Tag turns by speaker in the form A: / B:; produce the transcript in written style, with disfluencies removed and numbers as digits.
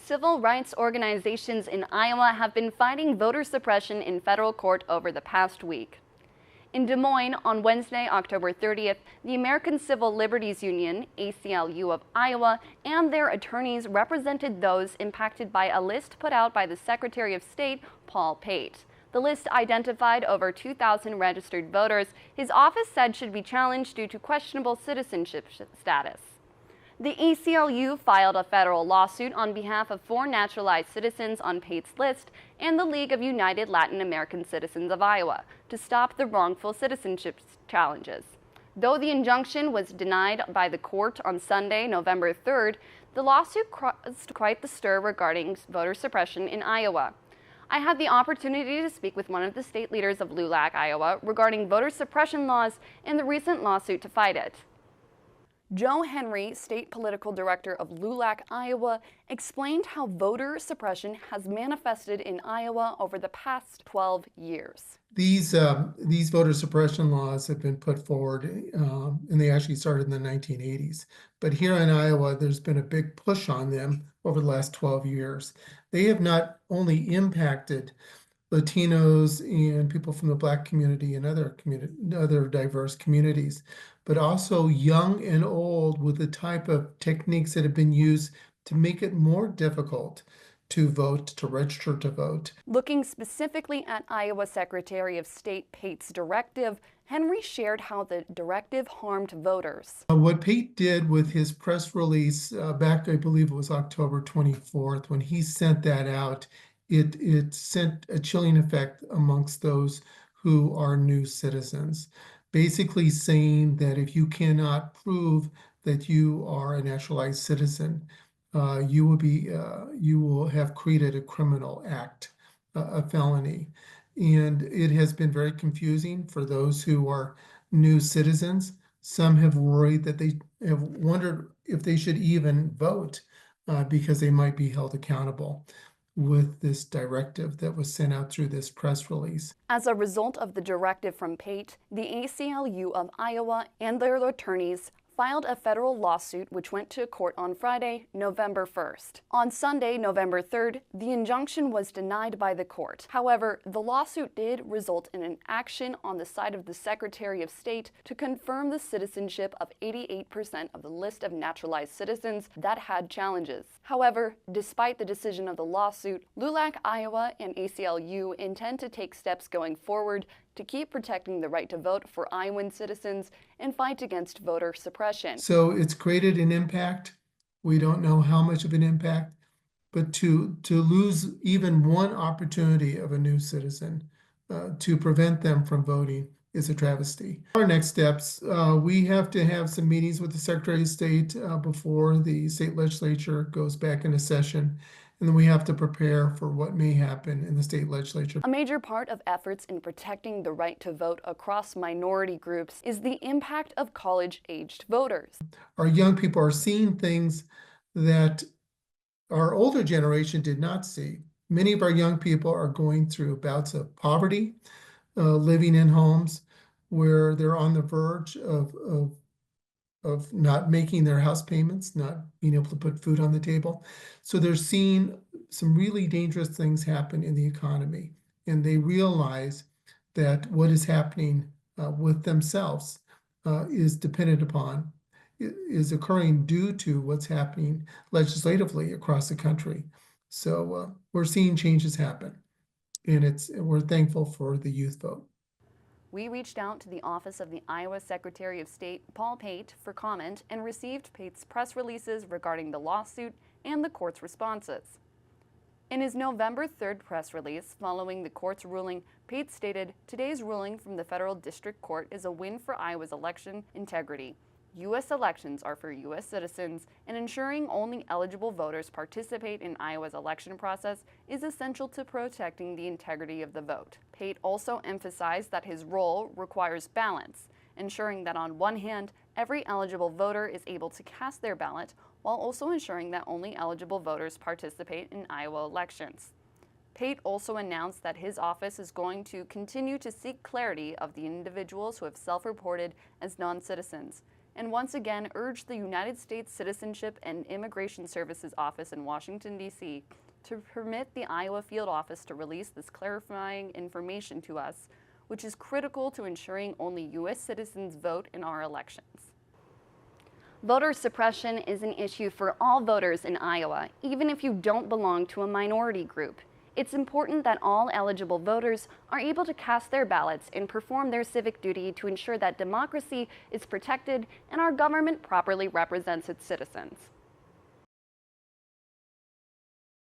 A: Civil rights organizations in Iowa have been fighting voter suppression in federal court over the past week. In Des Moines, on Wednesday, October 30th, the American Civil Liberties Union, ACLU of Iowa, and their attorneys represented those impacted by a list put out by the Secretary of State, Paul Pate. The list identified over 2,000 registered voters his office said should be challenged due to questionable citizenship status. The ACLU filed a federal lawsuit on behalf of 4 naturalized citizens on Pate's list and the League of United Latin American Citizens of Iowa to stop the wrongful citizenship challenges. Though the injunction was denied by the court on Sunday, November 3rd, the lawsuit caused quite the stir regarding voter suppression in Iowa. I had the opportunity to speak with one of the state leaders of LULAC, Iowa, regarding voter suppression laws and the recent lawsuit to fight it. Joe Henry, State Political Director of LULAC, Iowa, explained how voter suppression has manifested in Iowa over the past 12 years.
B: These voter suppression laws have been put forward, and they actually started in the 1980s. But here in Iowa, there's been a big push on them over the last 12 years. They have not only impacted Latinos and people from the Black community and other diverse communities, but also young and old, with the type of techniques that have been used to make it more difficult to vote, to register to vote.
A: Looking specifically at Iowa Secretary of State Pate's directive, Henry shared how the directive harmed voters.
B: What Pate did with his press release back, I believe it was October 24th, when he sent that out, it sent a chilling effect amongst those who are new citizens, basically saying that if you cannot prove that you are a naturalized citizen, you will have created a criminal act, a felony. And it has been very confusing for those who are new citizens. Some have worried that they have wondered if they should even vote because they might be held accountable with this directive that was sent out through this press release.
A: As a result of the directive from Pate, the ACLU of Iowa and their attorneys filed a federal lawsuit which went to court on Friday, November 1st. On Sunday, November 3rd, the injunction was denied by the court. However, the lawsuit did result in an action on the side of the Secretary of State to confirm the citizenship of 88% of the list of naturalized citizens that had challenges. However, despite the decision of the lawsuit, LULAC, Iowa, and ACLU intend to take steps going forward to keep protecting the right to vote for Iowan citizens and fight against voter suppression.
B: So it's created an impact. We don't know how much of an impact, but to lose even one opportunity of a new citizen to prevent them from voting is a travesty. Our next steps, we have to have some meetings with the Secretary of State before the state legislature goes back into session. And then we have to prepare for what may happen in the state legislature.
A: A major part of efforts in protecting the right to vote across minority groups is the impact of college-aged voters.
B: Our young people are seeing things that our older generation did not see. Many of our young people are going through bouts of poverty, living in homes where they're on the verge of not making their house payments, not being able to put food on the table. So they're seeing some really dangerous things happen in the economy. And they realize that what is happening with themselves is dependent upon, is occurring due to what's happening legislatively across the country. So we're seeing changes happen. And we're thankful for the youth vote.
A: We reached out to the office of the Iowa Secretary of State, Paul Pate, for comment and received Pate's press releases regarding the lawsuit and the court's responses. In his November 3rd press release following the court's ruling, Pate stated, "Today's ruling from the federal district court is a win for Iowa's election integrity. U.S. elections are for U.S. citizens, and ensuring only eligible voters participate in Iowa's election process is essential to protecting the integrity of the vote." Pate also emphasized that his role requires balance, ensuring that on one hand, every eligible voter is able to cast their ballot, while also ensuring that only eligible voters participate in Iowa elections. Pate also announced that his office is going to continue to seek clarity of the individuals who have self-reported as non-citizens, and once again urged the United States Citizenship and Immigration Services Office in Washington, D.C. to permit the Iowa field office to release this clarifying information to us, which is critical to ensuring only U.S. citizens vote in our elections. Voter suppression is an issue for all voters in Iowa, even if you don't belong to a minority group. It's important that all eligible voters are able to cast their ballots and perform their civic duty to ensure that democracy is protected and our government properly represents its citizens.